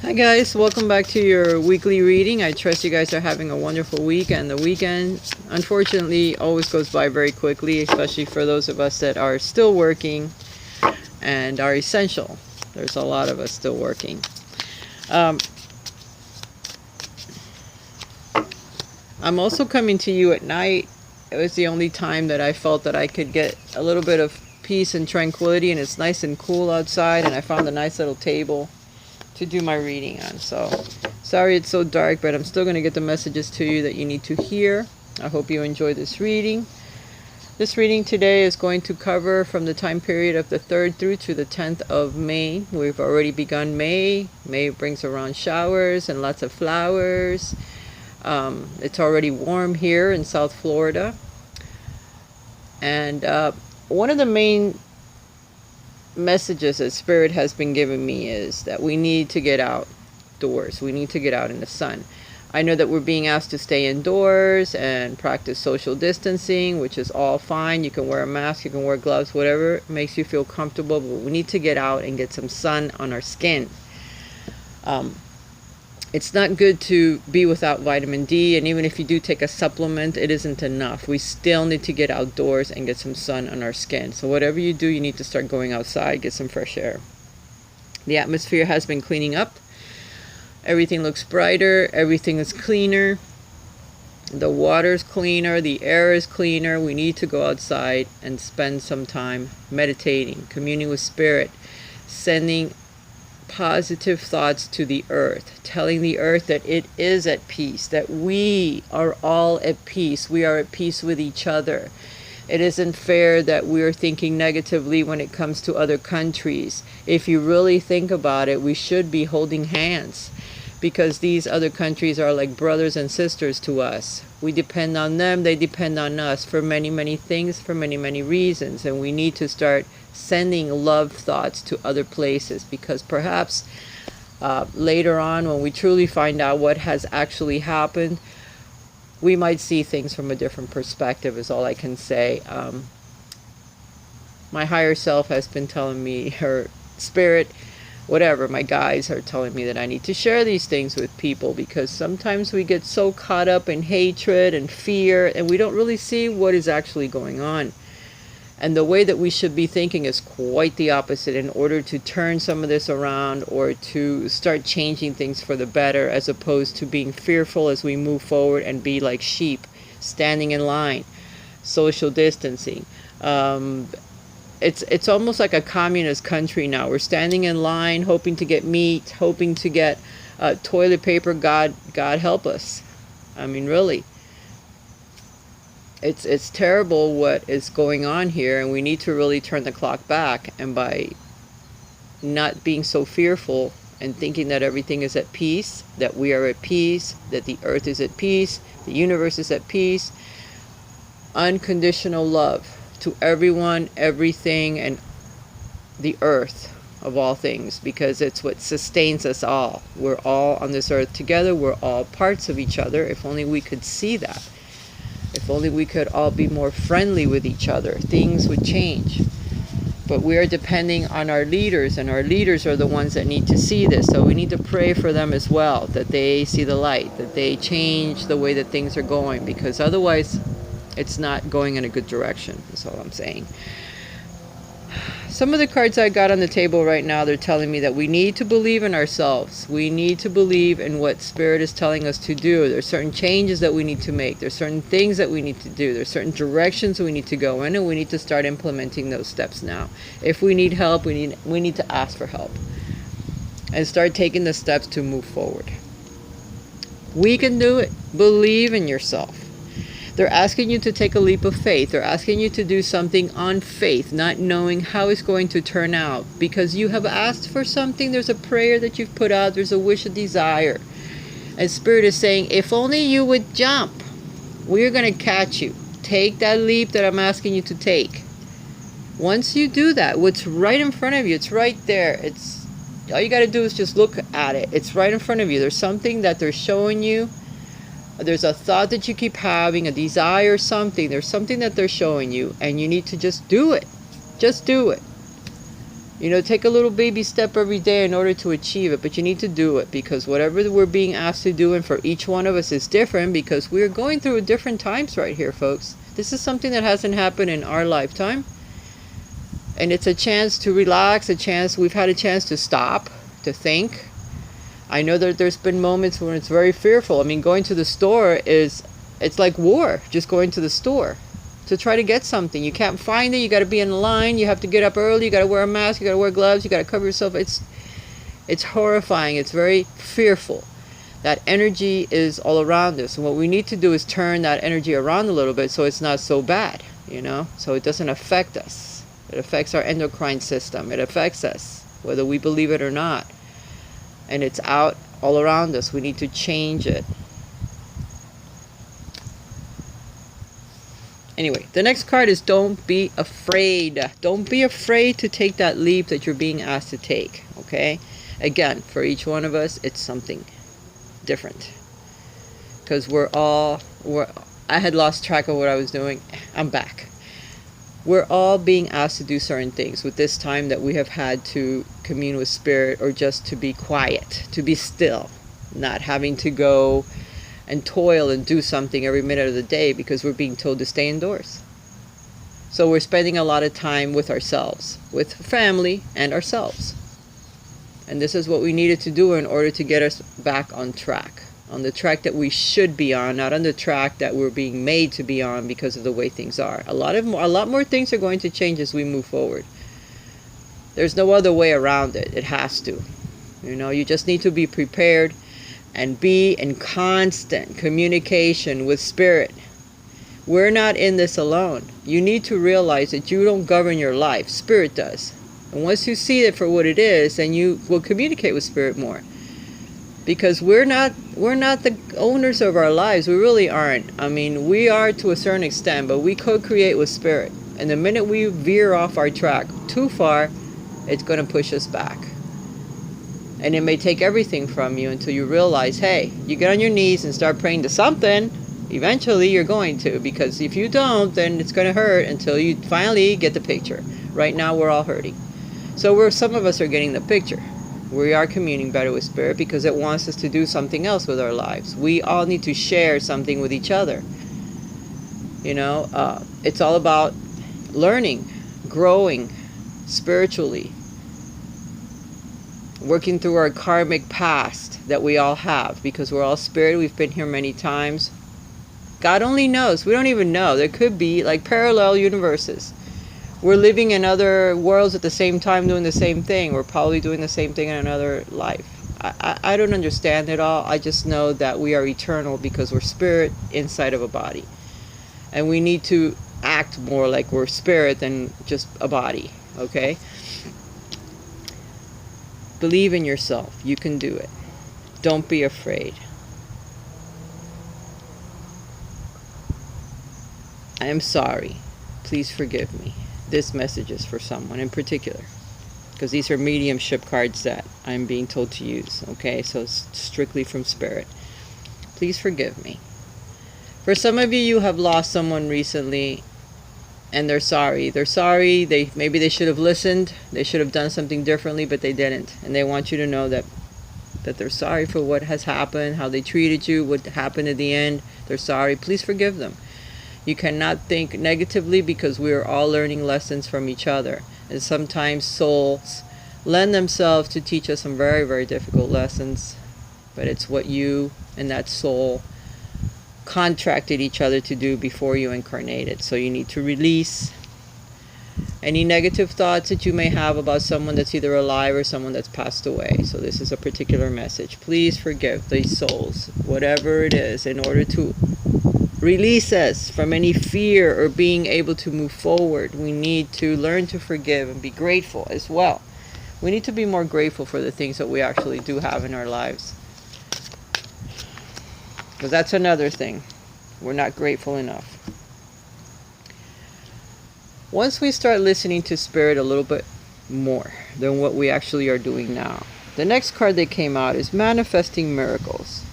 Hi guys, welcome back to your weekly reading. I trust you guys are having a wonderful week, and the weekend unfortunately always goes by very quickly, especially for those of us that are still working and are essential. There's a lot of us still working. Um, I'm also coming to you at night. It was the only time that I felt that I could get a little bit of peace and tranquility, and it's nice and cool outside, and I found a nice little table to do my reading on. So sorry it's so dark, but I'm still going to get the messages to you that you need to hear. I hope you enjoy this reading. This reading today is going to cover from the time period of the 3rd through to the 10th of May. We've already begun May. May brings around showers and lots of flowers. It's already warm here in South Florida. And one of the main messages that Spirit has been giving me is that we need to get outdoors. We need to get out in the sun. I know that we're being asked to stay indoors and practice social distancing, which is all fine. You can wear a mask, you can wear gloves, whatever makes you feel comfortable, but we need to get out and get some sun on our skin. It's not good to be without vitamin D, and even if you do take a supplement, it isn't enough. We still need to get outdoors and get some sun on our skin. So whatever you do, you need to start going outside, get some fresh air. The atmosphere has been cleaning up. Everything looks brighter, everything is cleaner. The water's cleaner, the air is cleaner. We need to go outside and spend some time meditating, communing with Spirit, sending positive thoughts to the earth, telling the earth that it is at peace, that we are all at peace. We are at peace with each other. It isn't fair that we're thinking negatively when it comes to other countries. If you really think about it, we should be holding hands, because these other countries are like brothers and sisters to us. We depend on them, they depend on us for many, many things, for many, many reasons, and we need to start sending love thoughts to other places, because perhaps later on, when we truly find out what has actually happened, we might see things from a different perspective, is all I can say. My higher self has been telling me, her Spirit, whatever, my guides are telling me that I need to share these things with people, because sometimes we get so caught up in hatred and fear, and we don't really see what is actually going on. And the way that we should be thinking is quite the opposite, in order to turn some of this around, or to start changing things for the better, as opposed to being fearful as we move forward and be like sheep standing in line, social distancing. It's almost like a communist country now. We're standing in line, hoping to get meat, hoping to get toilet paper. God help us. I mean, really. It's terrible what is going on here, and we need to really turn the clock back. And by not being so fearful and thinking that everything is at peace, that we are at peace, that the earth is at peace, the universe is at peace, unconditional love to everyone, everything, and the earth of all things, because it's what sustains us all. We're all on this earth together. We're all parts of each other. If only we could see that. If only we could all be more friendly with each other, things would change. But we are depending on our leaders, and our leaders are the ones that need to see this. So we need to pray for them as well, that they see the light, that they change the way that things are going, because otherwise it's not going in a good direction, is all I'm saying. Some of the cards I got on the table right now, they're telling me that we need to believe in ourselves. We need to believe in what Spirit is telling us to do. There's certain changes that we need to make. There's certain things that we need to do. There's certain directions we need to go in, and we need to start implementing those steps now. If we need help, we need to ask for help and start taking the steps to move forward. We can do it. Believe in yourself. They're asking you to take a leap of faith. They're asking you to do something on faith, not knowing how it's going to turn out, because you have asked for something. There's a prayer that you've put out. There's a wish, a desire. And Spirit is saying, if only you would jump, we're going to catch you. Take that leap that I'm asking you to take. Once you do that, what's right in front of you, it's right there. It's all you got to do is just look at it. It's right in front of you. There's something that they're showing you. There's a thought that you keep having, a desire, something. There's something that they're showing you, and you need to just do it. Just do it. You know, take a little baby step every day in order to achieve it, but you need to do it, because whatever we're being asked to do, and for each one of us, is different, because we're going through different times right here, folks. This is something that hasn't happened in our lifetime, and it's a chance to relax, we've had a chance to stop, to think. I know that there's been moments when it's very fearful. I mean, going to the store it's like war, just going to the store to try to get something. You can't find it, you got to be in line, you have to get up early, you got to wear a mask, you got to wear gloves, you got to cover yourself. It's horrifying. It's very fearful. That energy is all around us, and what we need to do is turn that energy around a little bit so it's not so bad, you know, so it doesn't affect us. It affects our endocrine system. It affects us whether we believe it or not, and it's out all around us. We need to change it. Anyway, the next card is don't be afraid. Don't be afraid to take that leap that you're being asked to take, okay? Again, for each one of us, it's something different. Because I had lost track of what I was doing. I'm back. We're all being asked to do certain things with this time that we have had to commune with spirit, or just to be quiet, to be still, not having to go and toil and do something every minute of the day because we're being told to stay indoors. So we're spending a lot of time with ourselves, with family and ourselves. And this is what we needed to do in order to get us back on track. On the track that we should be on, not on the track that we're being made to be on because of the way things are. A lot more things are going to change as we move forward. There's no other way around it. It has to. You know, you just need to be prepared and be in constant communication with spirit. We're not in this alone. You need to realize that you don't govern your life. Spirit does. And once you see it for what it is, then you will communicate with spirit more. Because we're not the owners of our lives. We really aren't. I mean, we are to a certain extent, but we co-create with spirit. And the minute we veer off our track too far, it's going to push us back. And it may take everything from you until you realize, hey, you get on your knees and start praying to something. Eventually you're going to, because if you don't, then it's going to hurt until you finally get the picture. Right now we're all hurting. So some of us are getting the picture. We are communing better with spirit because it wants us to do something else with our lives. We all need to share something with each other. You know, it's all about learning, growing spiritually, working through our karmic past that we all have, because we're all spirit. We've been here many times. God only knows. We don't even know. There could be like parallel universes. We're living in other worlds at the same time doing the same thing. We're probably doing the same thing in another life. I don't understand it all. I just know that we are eternal because we're spirit inside of a body. And we need to act more like we're spirit than just a body. Okay? Believe in yourself. You can do it. Don't be afraid. I am sorry. Please forgive me. This message is for someone in particular, because these are mediumship cards that I'm being told to use. Okay, so it's strictly from spirit. Please forgive me. For some of you, you have lost someone recently, and they're sorry. They're sorry. Maybe they should have listened. They should have done something differently, but they didn't. And they want you to know that they're sorry for what has happened, how they treated you, what happened at the end. They're sorry. Please forgive them. You cannot think negatively, because we are all learning lessons from each other. And sometimes souls lend themselves to teach us some very, very difficult lessons. But it's what you and that soul contracted each other to do before you incarnated. So you need to release any negative thoughts that you may have about someone that's either alive or someone that's passed away. So this is a particular message. Please forgive these souls, whatever it is, in order to release us from any fear or being able to move forward. We need to learn to forgive and be grateful as well. We need to be more grateful for the things that we actually do have in our lives. Because that's another thing. We're not grateful enough. Once we start listening to spirit a little bit more than what we actually are doing now, the next card that came out is manifesting miracles.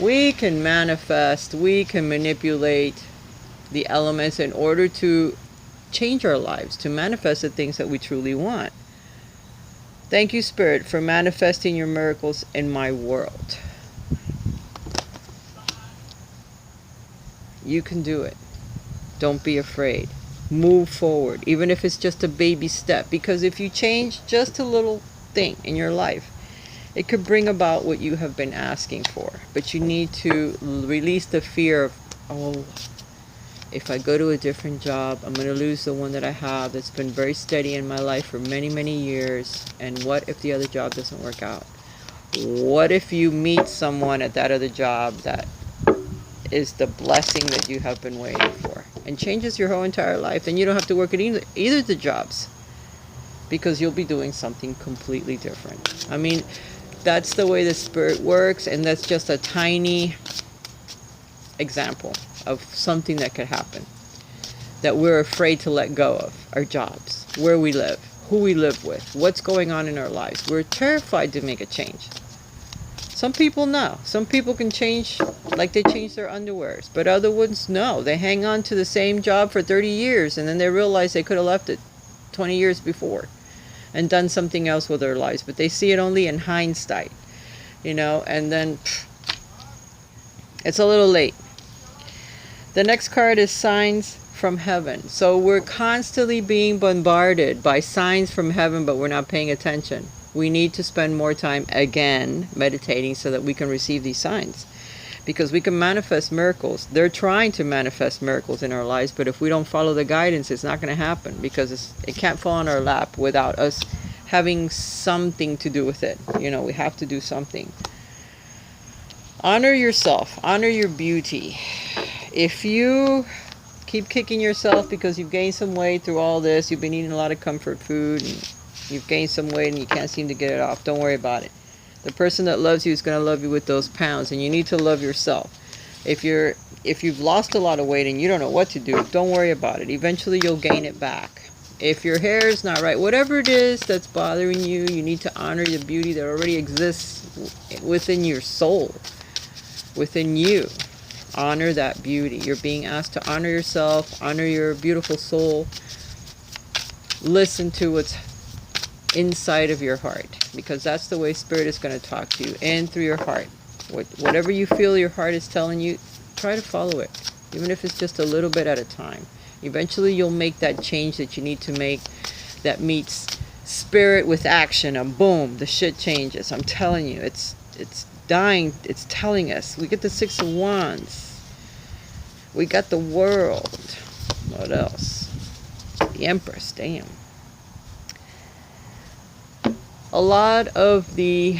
We can manifest, we can manipulate the elements in order to change our lives, to manifest the things that we truly want. Thank you, Spirit, for manifesting your miracles in my world. You can do it. Don't be afraid. Move forward, even if it's just a baby step. Because if you change just a little thing in your life, it could bring about what you have been asking for. But you need to release the fear of, oh, if I go to a different job, I'm going to lose the one that I have that's been very steady in my life for many, many years. And what if the other job doesn't work out? What if you meet someone at that other job that is the blessing that you have been waiting for and changes your whole entire life? Then you don't have to work at either of the jobs, because you'll be doing something completely different. I mean, that's the way the Spirit works, and that's just a tiny example of something that could happen that we're afraid to let go of. Our jobs, where we live, who we live with, what's going on in our lives. We're terrified to make a change. Some people know. Some people can change like they change their underwears, but other ones no. They hang on to the same job for 30 years and then they realize they could have left it 20 years before and done something else with their lives, but they see it only in hindsight, and then it's a little late. The next card is signs from heaven. So we're constantly being bombarded by signs from heaven, but we're not paying attention. We need to spend more time again meditating so that we can receive these signs, because we can manifest miracles. They're trying to manifest miracles in our lives, but if we don't follow the guidance, it's not going to happen, because it can't fall on our lap without us having something to do with it. We have to do something. Honor yourself. Honor your beauty. If you keep kicking yourself because you've gained some weight through all this, you've been eating a lot of comfort food, and you've gained some weight and you can't seem to get it off, don't worry about it. The person that loves you is going to love you with those pounds, and you need to love yourself. If you've lost a lot of weight and you don't know what to do, don't worry about it. Eventually you'll gain it back. If your hair is not right, whatever it is that's bothering you, you need to honor the beauty that already exists within your soul, within you. Honor that beauty. You're being asked to honor yourself, honor your beautiful soul. Listen to what's inside of your heart, because that's the way Spirit is going to talk to you, and through your heart. Whatever you feel your heart is telling you, try to follow it, even if it's just a little bit at a time. Eventually you'll make that change that you need to make, that meets Spirit with action, and boom, the shit changes. I'm telling you, it's dying. It's telling us. We get the Six of Wands. We got the World. What else? The Empress. Damn. A lot of the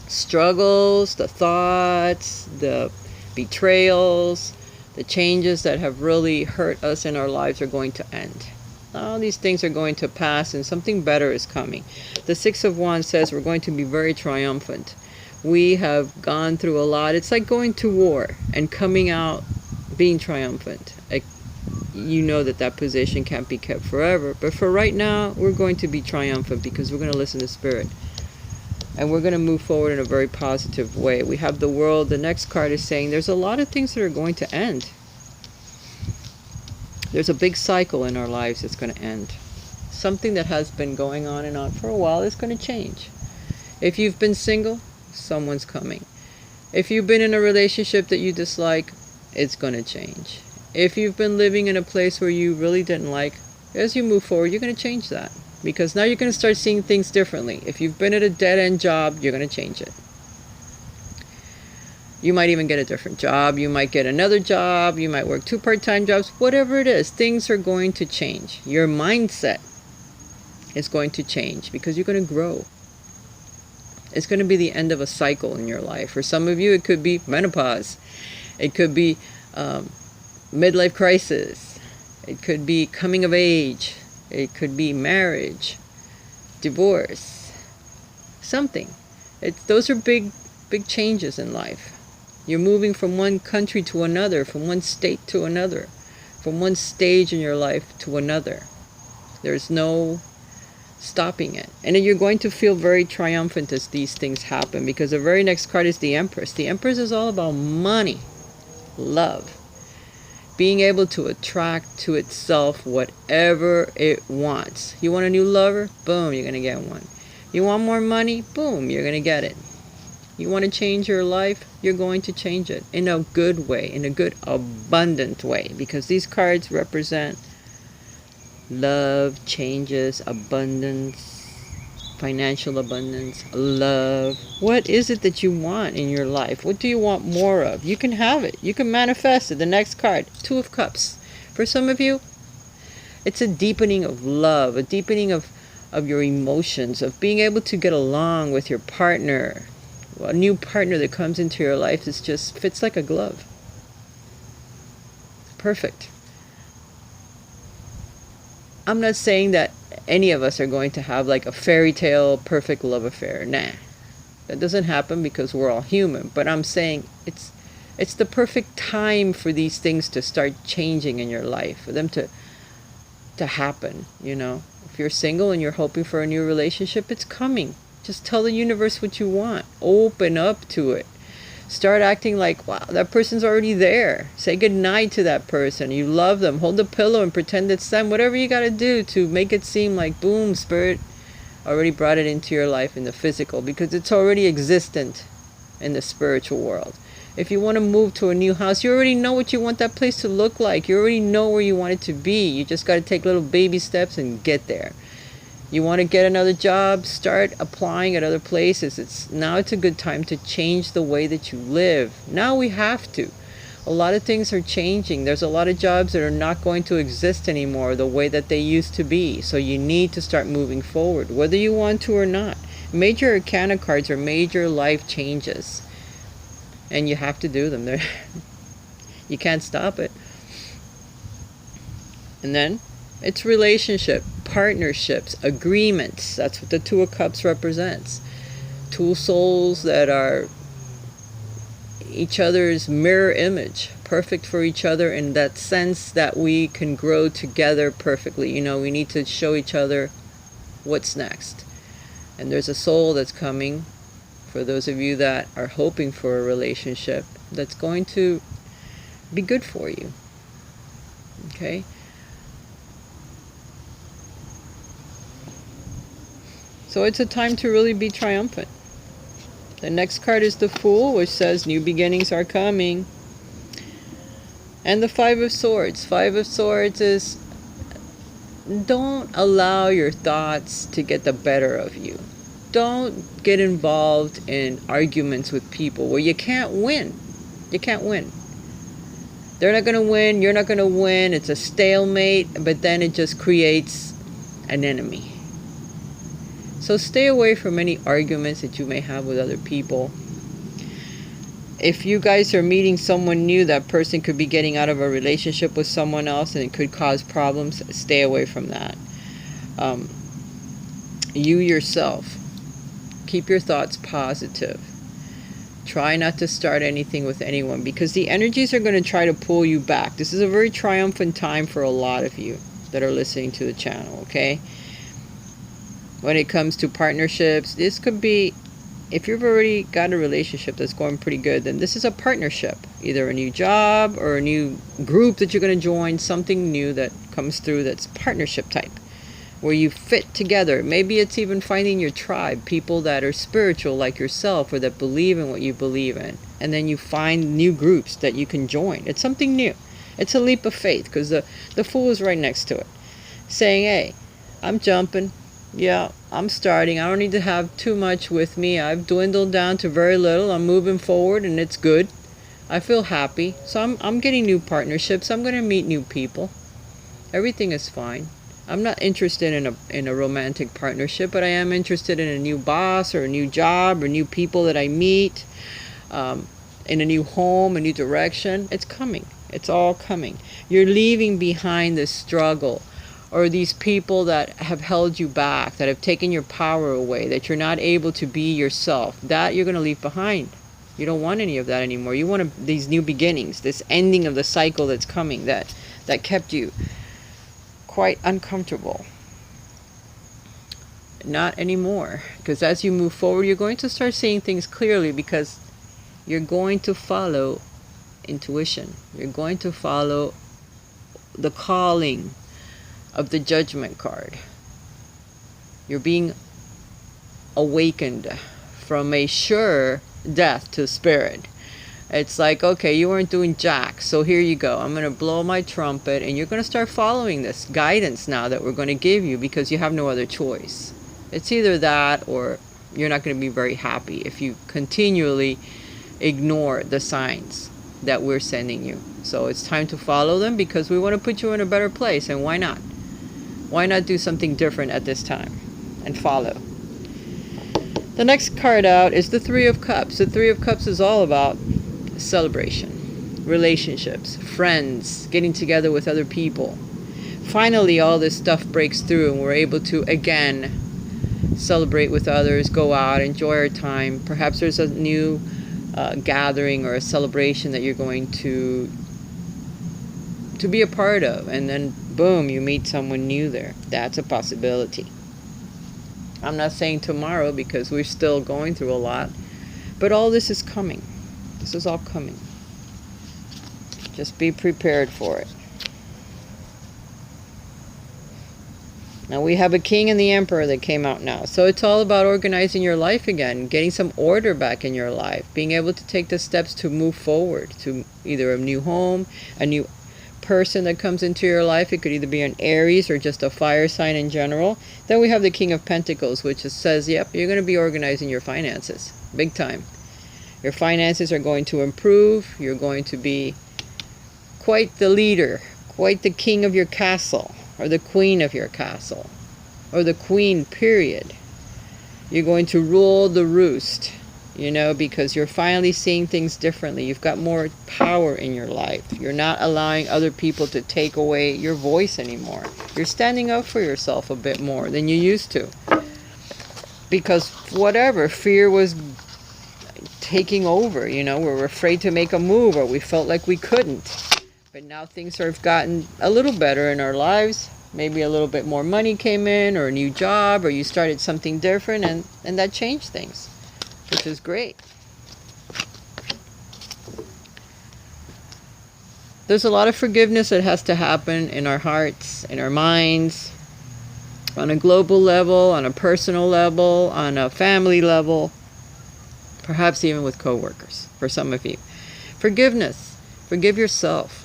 struggles, the thoughts, the betrayals, the changes that have really hurt us in our lives are going to end. All these things are going to pass, and something better is coming. The Six of Wands says we're going to be very triumphant. We have gone through a lot. It's like going to war and coming out being triumphant. You know that position can't be kept forever. But for right now, we're going to be triumphant because we're going to listen to Spirit. And we're going to move forward in a very positive way. We have the World. The next card is saying there's a lot of things that are going to end. There's a big cycle in our lives that's going to end. Something that has been going on and on for a while is going to change. If you've been single, someone's coming. If you've been in a relationship that you dislike, it's going to change. If you've been living in a place where you really didn't like, as you move forward, you're going to change that. Because now you're going to start seeing things differently. If you've been at a dead-end job, you're going to change it. You might even get a different job. You might get another job. You might work 2 part-time jobs. Whatever it is, things are going to change. Your mindset is going to change because you're going to grow. It's going to be the end of a cycle in your life. For some of you, it could be menopause. It could be midlife crisis. It could be coming of age. It could be marriage, divorce, something. Those are big changes in life. You're moving from one country to another, from one state to another, from one stage in your life to another. There's no stopping it. And then you're going to feel very triumphant as these things happen, because the very next card is the Empress. The Empress is all about money, love. being able to attract to itself whatever it wants. You want a new lover? Boom, you're going to get one. You want more money? Boom, you're going to get it. You want to change your life? You're going to change it in a good way, in a good, abundant way, because these cards represent love, changes, abundance, financial abundance, love. What is it that you want in your life? What do you want more of? You can have it. You can manifest it. The next card, Two of Cups. For some of you, it's a deepening of love, a deepening of your emotions, of being able to get along with your partner. A new partner that comes into your life is just fits like a glove. Perfect. I'm not saying that any of us are going to have like a fairy tale perfect love affair. Nah. That doesn't happen because we're all human. But I'm saying it's the perfect time for these things to start changing in your life, for them to happen, you know. If you're single and you're hoping for a new relationship, it's coming. Just tell the universe what you want. Open up to it. Start acting like, wow, that person's already there. Say goodnight to that person. You love them. Hold the pillow and pretend it's them. Whatever you got to do to make it seem like, boom, spirit already brought it into your life in the physical, because it's already existent in the spiritual world. If you want to move to a new house, you already know what you want that place to look like. You already know where you want it to be. You just got to take little baby steps and get there. You want to get another job, start applying at other places. Now it's a good time to change the way that you live. Now we have to. A lot of things are changing. There's a lot of jobs that are not going to exist anymore the way that they used to be. So you need to start moving forward, whether you want to or not. Major arcana cards are major life changes. And you have to do them. You can't stop it. And then it's relationship, partnerships, agreements. That's what the Two of Cups represents. Two souls that are each other's mirror image, perfect for each other in that sense that we can grow together perfectly. You know, we need to show each other what's next. And there's a soul that's coming, for those of you that are hoping for a relationship, that's going to be good for you. Okay? So it's a time to really be triumphant. The next card is the Fool, which says new beginnings are coming. And the Five of Swords. Five of Swords is, don't allow your thoughts to get the better of you. Don't get involved in arguments with people where you can't win. You can't win. They're not going to win. You're not going to win. It's a stalemate, but then it just creates an enemy. So stay away from any arguments that you may have with other people. If you guys are meeting someone new, that person could be getting out of a relationship with someone else and it could cause problems. Stay away from that. You yourself, keep your thoughts positive. Try not to start anything with anyone, because the energies are going to try to pull you back. This is a very triumphant time for a lot of you that are listening to the channel, okay? When it comes to partnerships, this could be, if you've already got a relationship that's going pretty good, then this is a partnership. Either a new job or a new group that you're going to join, something new that comes through that's partnership type, where you fit together. Maybe it's even finding your tribe, people that are spiritual like yourself or that believe in what you believe in. And then you find new groups that you can join. It's something new. It's a leap of faith, because the Fool is right next to it, saying, hey, I'm jumping. Yeah, I'm starting. I don't need to have too much with me. I've dwindled down to very little. I'm moving forward and it's good. I feel happy. So I'm getting new partnerships. I'm going to meet new people. Everything is fine. I'm not interested in a romantic partnership, but I am interested in a new boss or a new job or new people that I meet, in a new home, a new direction. It's coming. It's all coming. You're leaving behind this struggle, or these people that have held you back, that have taken your power away, that you're not able to be yourself. That you're going to leave behind. You don't want any of that anymore. You want these new beginnings, this ending of the cycle that's coming, that kept you quite uncomfortable. Not anymore. Because as you move forward, you're going to start seeing things clearly, because you're going to follow intuition. You're going to follow the calling of the Judgment card. You're being awakened from a sure death to spirit. It's like, okay, you weren't doing jack, so here you go. I'm going to blow my trumpet, and you're going to start following this guidance now that we're going to give you, because you have no other choice. It's either that, or you're not going to be very happy if you continually ignore the signs that we're sending you. So it's time to follow them, because we want to put you in a better place. And why not? Why not do something different at this time and follow? The next card out is the Three of Cups. The Three of Cups is all about celebration, relationships, friends, getting together with other people. Finally, all this stuff breaks through, and we're able to again celebrate with others, go out, enjoy our time. Perhaps there's a new gathering or a celebration that you're going to be a part of, and then boom, you meet someone new there. That's a possibility. I'm not saying tomorrow, because we're still going through a lot, but all this is coming. This is all coming. Just be prepared for it. Now we have a King and the Emperor that came out now. So it's all about organizing your life again, getting some order back in your life, being able to take the steps to move forward to either a new home, a new person that comes into your life. It could either be an Aries or just a fire sign in general. Then we have the King of Pentacles, which says, yep, you're going to be organizing your finances big time. Your finances are going to improve. You're going to be quite the leader, quite the king of your castle, or the queen of your castle, or the queen, period. You're going to rule the roost, you know, because you're finally seeing things differently. You've got more power in your life. You're not allowing other people to take away your voice anymore. You're standing up for yourself a bit more than you used to. Because whatever, fear was taking over, you know, we were afraid to make a move, or we felt like we couldn't. But now things have gotten a little better in our lives. Maybe a little bit more money came in, or a new job, or you started something different, and that changed things, which is great. There's a lot of forgiveness that has to happen in our hearts, in our minds, on a global level, on a personal level, on a family level, perhaps even with coworkers, for some of you. Forgiveness. Forgive yourself.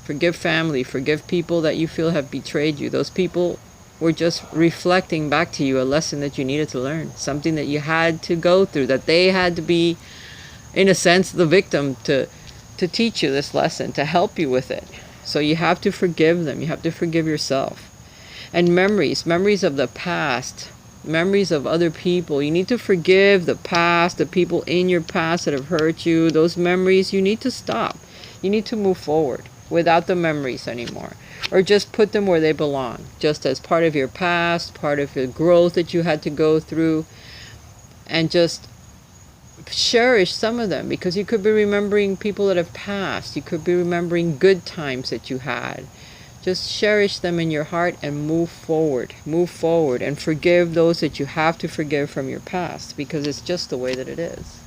Forgive family. Forgive people that you feel have betrayed you. Those people were just reflecting back to you a lesson that you needed to learn. Something that you had to go through. That they had to be, in a sense, the victim to teach you this lesson, to help you with it. So you have to forgive them. You have to forgive yourself. And memories of the past. Memories of other people. You need to forgive the past, the people in your past that have hurt you. Those memories, you need to stop. You need to move forward without the memories anymore, or just put them where they belong, just as part of your past, part of your growth that you had to go through, and just cherish some of them, because you could be remembering people that have passed. You could be remembering good times that you had. Just cherish them in your heart and move forward and forgive those that you have to forgive from your past, because it's just the way that it is.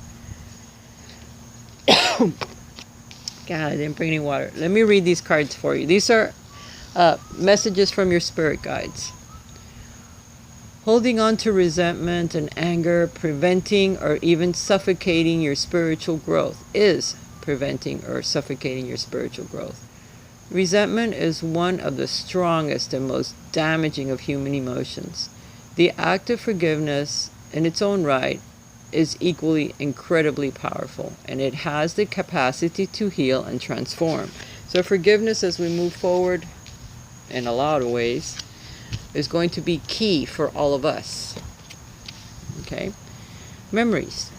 God, I didn't bring any water. Let me read these cards for you. These are messages from your spirit guides. Holding on to resentment and anger, preventing or even suffocating your spiritual growth, is preventing or suffocating your spiritual growth. Resentment is one of the strongest and most damaging of human emotions. The act of forgiveness, in its own right, is equally incredibly powerful, and it has the capacity to heal and transform. So forgiveness, as we move forward in a lot of ways, is going to be key for all of us. Okay? Memories.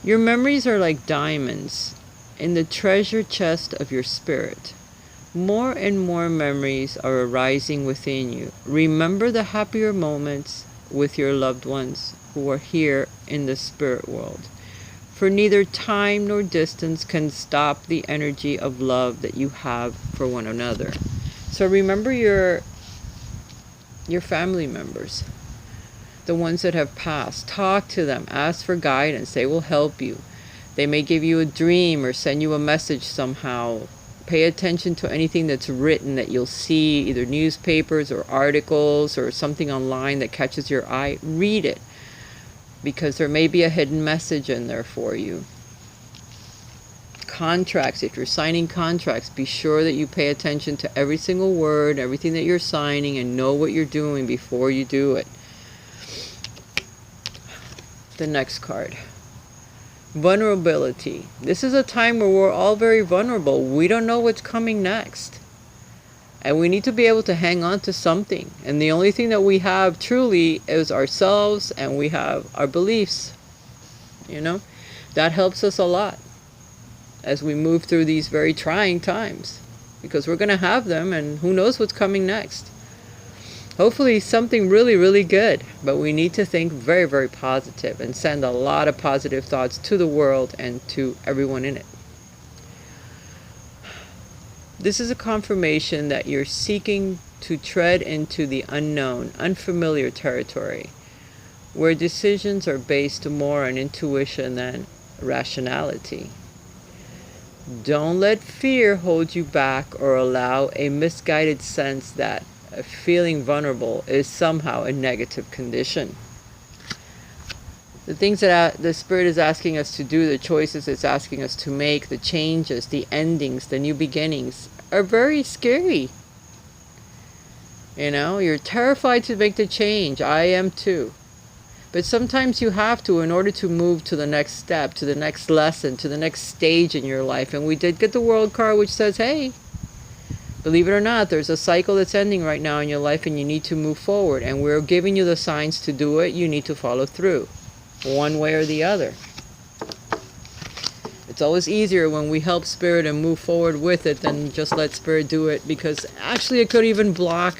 Your memories are like diamonds in the treasure chest of your spirit. More and more memories are arising within you. Remember the happier moments with your loved ones who are here in the spirit world. For neither time nor distance can stop the energy of love that you have for one another. So remember your family members, the ones that have passed. Talk to them, ask for guidance. They will help you. They may give you a dream or send you a message somehow. Pay attention to anything that's written that you'll see, either newspapers or articles or something online that catches your eye. Read it, because there may be a hidden message in there for you. Contracts, if you're signing contracts, be sure that you pay attention to every single word, everything that you're signing, and know what you're doing before you do it. The next card. Vulnerability. This is a time where we're all very vulnerable. We don't know what's coming next. And we need to be able to hang on to something. And the only thing that we have truly is ourselves, and we have our beliefs. You know, that helps us a lot as we move through these very trying times, because we're going to have them, and who knows what's coming next. Hopefully something really, really good, but we need to think very, very positive and send a lot of positive thoughts to the world and to everyone in it. This is a confirmation that you're seeking to tread into the unknown, unfamiliar territory, where decisions are based more on intuition than rationality. Don't let fear hold you back or allow a misguided sense that feeling vulnerable is somehow a negative condition. The things that the Spirit is asking us to do, the choices it's asking us to make, the changes, the endings, the new beginnings, are very scary. You know, you're terrified to make the change. I am too. But sometimes you have to, in order to move to the next step, to the next lesson, to the next stage in your life. And we did get the World card, which says, hey, believe it or not, there's a cycle that's ending right now in your life, and you need to move forward. And we're giving you the signs to do it. You need to follow through, one way or the other. It's always easier when we help Spirit and move forward with it than just let Spirit do it, because actually it could even block.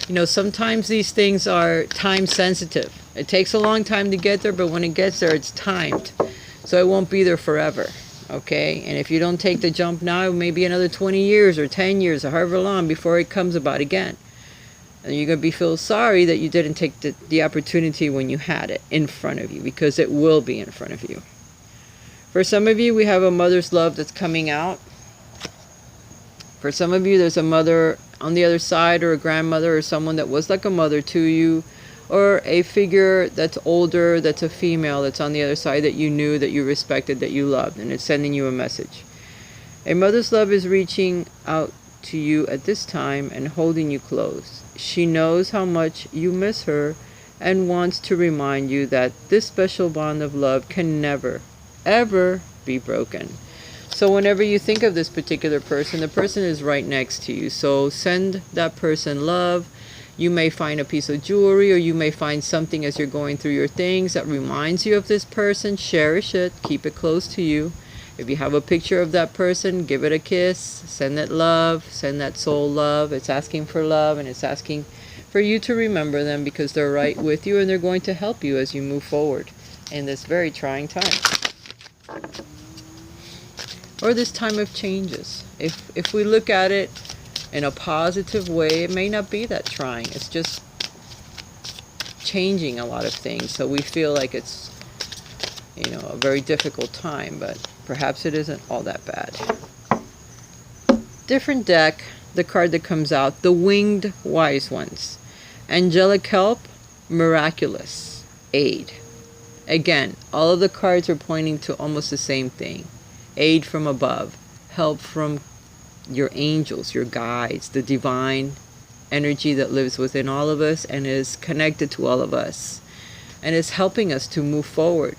You know, sometimes these things are time sensitive. It takes a long time to get there, but when it gets there, it's timed. So it won't be there forever. Okay? And if you don't take the jump now, maybe another 20 years or 10 years or however long before it comes about again. And you're going to feel sorry that you didn't take the opportunity when you had it in front of you, because it will be in front of you. For some of you, we have a mother's love that's coming out. For some of you, there's a mother on the other side, or a grandmother, or someone that was like a mother to you, or a figure that's older, that's a female, that's on the other side, that you knew, that you respected, that you loved, and it's sending you a message. A mother's love is reaching out to you at this time and holding you close. She knows how much you miss her and wants to remind you that this special bond of love can never, ever be broken. So whenever you think of this particular person, the person is right next to you. So send that person love. You may find a piece of jewelry, or you may find something as you're going through your things that reminds you of this person. Cherish it. Keep it close to you. If you have a picture of that person, give it a kiss. Send it love. Send that soul love. It's asking for love, and it's asking for you to remember them, because they're right with you, and they're going to help you as you move forward in this very trying time. Or this time of changes. If we look at it in a positive way, it may not be that trying. It's just changing a lot of things. So we feel like it's, you know, a very difficult time, but perhaps it isn't all that bad. Different deck, the card that comes out, the Winged Wise Ones. Angelic Help, Miraculous Aid. Again, all of the cards are pointing to almost the same thing. Aid from above, help from your angels, your guides, the divine energy that lives within all of us and is connected to all of us and is helping us to move forward.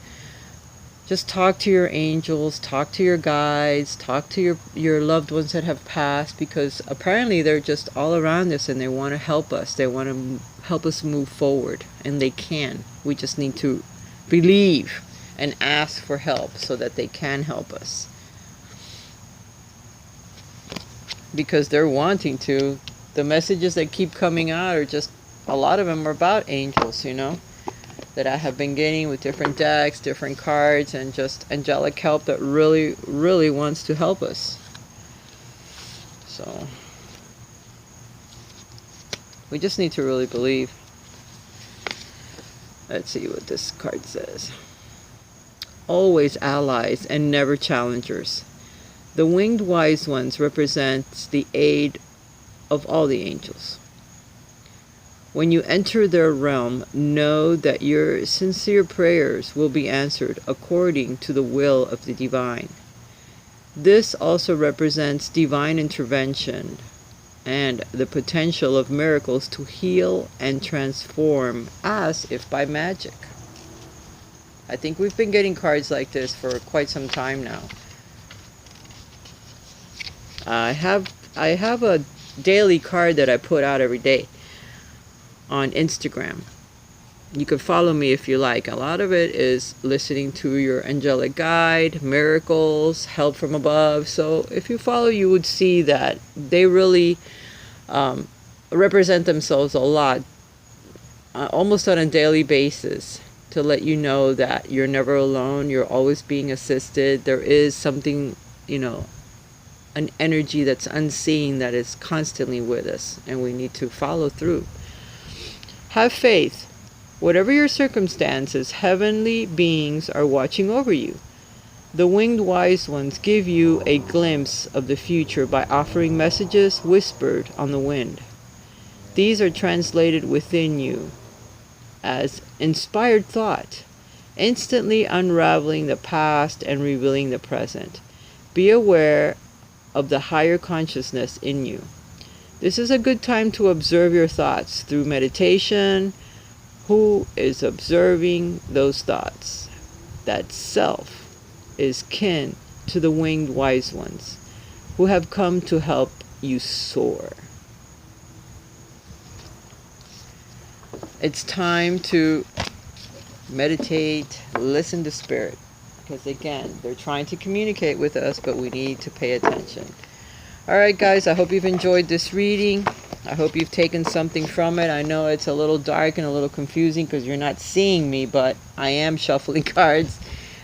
Just talk to your angels, talk to your guides, talk to your loved ones that have passed, because apparently they're just all around us and they want to help us. They want to help us move forward, and they can. We just need to believe and ask for help so that they can help us. Because they're wanting to. The messages that keep coming out are just, a lot of them are about angels, you know, that I have been getting with different decks, different cards, and just angelic help that really, really wants to help us. So we just need to really believe. Let's see what this card says. Always allies and never challengers. The winged wise ones represents the aid of all the angels. When you enter their realm, know that your sincere prayers will be answered according to the will of the divine. This also represents divine intervention and the potential of miracles to heal and transform as if by magic. I think we've been getting cards like this for quite some time now. I have a daily card that I put out every day on Instagram. You can follow me if you like. A lot of it is listening to your angelic guide, miracles, help from above. So if you follow, you would see that they really represent themselves a lot, almost on a daily basis, to let you know that you're never alone. You're always being assisted. There is something, an energy that's unseen that is constantly with us, and we need to follow through. Have faith. Whatever your circumstances, heavenly beings are watching over you. The winged wise ones give you a glimpse of the future by offering messages whispered on the wind. These are translated within you as inspired thought, instantly unraveling the past and revealing the present. Be aware of the higher consciousness in you. This is a good time to observe your thoughts through meditation. Who is observing those thoughts? That self is kin to the winged wise ones who have come to help you soar. It's time to meditate, listen to spirit, because again, they're trying to communicate with us, but we need to pay attention. Alright guys, I hope you've enjoyed this reading. I hope you've taken something from it. I know it's a little dark and a little confusing because you're not seeing me, but I am shuffling cards.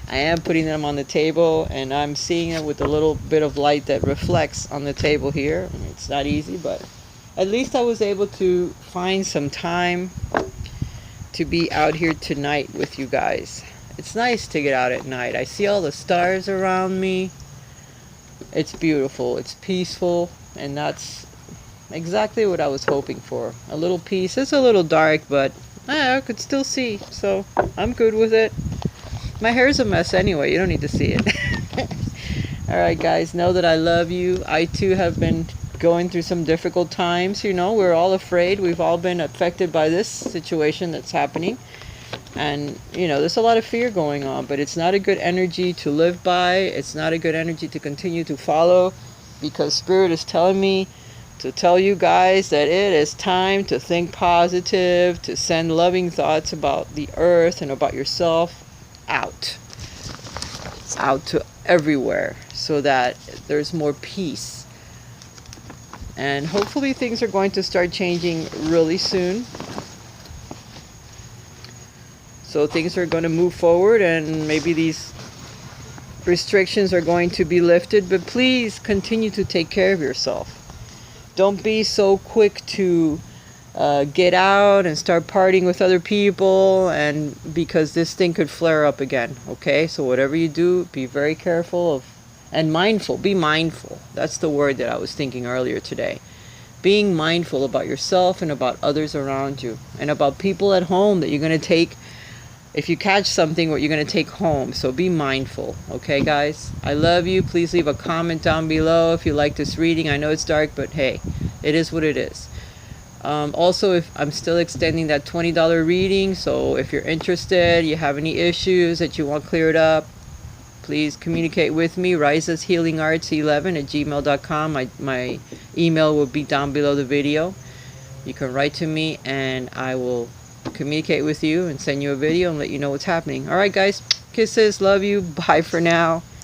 I am putting them on the table, and I'm seeing it with a little bit of light that reflects on the table here. It's not easy, but at least I was able to find some time to be out here tonight with you guys. It's nice to get out at night. I see all the stars around me. It's beautiful. It's peaceful, and that's exactly what I was hoping for. A little peace. It's a little dark, but I could still see, so I'm good with it. My hair's a mess anyway. You don't need to see it. Alright guys, know that I love you. I too have been going through some difficult times. We're all afraid. We've all been affected by this situation that's happening. And, there's a lot of fear going on, but it's not a good energy to live by. It's not a good energy to continue to follow, because Spirit is telling me to tell you guys that it is time to think positive, to send loving thoughts about the earth and about yourself out. It's out to everywhere so that there's more peace. And hopefully things are going to start changing really soon. So things are going to move forward, and maybe these restrictions are going to be lifted. But please continue to take care of yourself. Don't be so quick to get out and start partying with other people, and because this thing could flare up again. Okay, so whatever you do, be very careful and mindful. Be mindful. That's the word that I was thinking earlier today. Being mindful about yourself and about others around you, and about people at home that you're going to take. If you catch something, what you're going to take home. So be mindful. Okay, guys? I love you. Please leave a comment down below if you like this reading. I know it's dark, but hey, it is what it is. Also, if I'm still extending that $20 reading, so if you're interested, you have any issues that you want cleared up, please communicate with me. risashealingarts11@gmail.com. My email will be down below the video. You can write to me, and I will communicate with you and send you a video and let you know what's happening. Alright guys, kisses, love you, bye for now.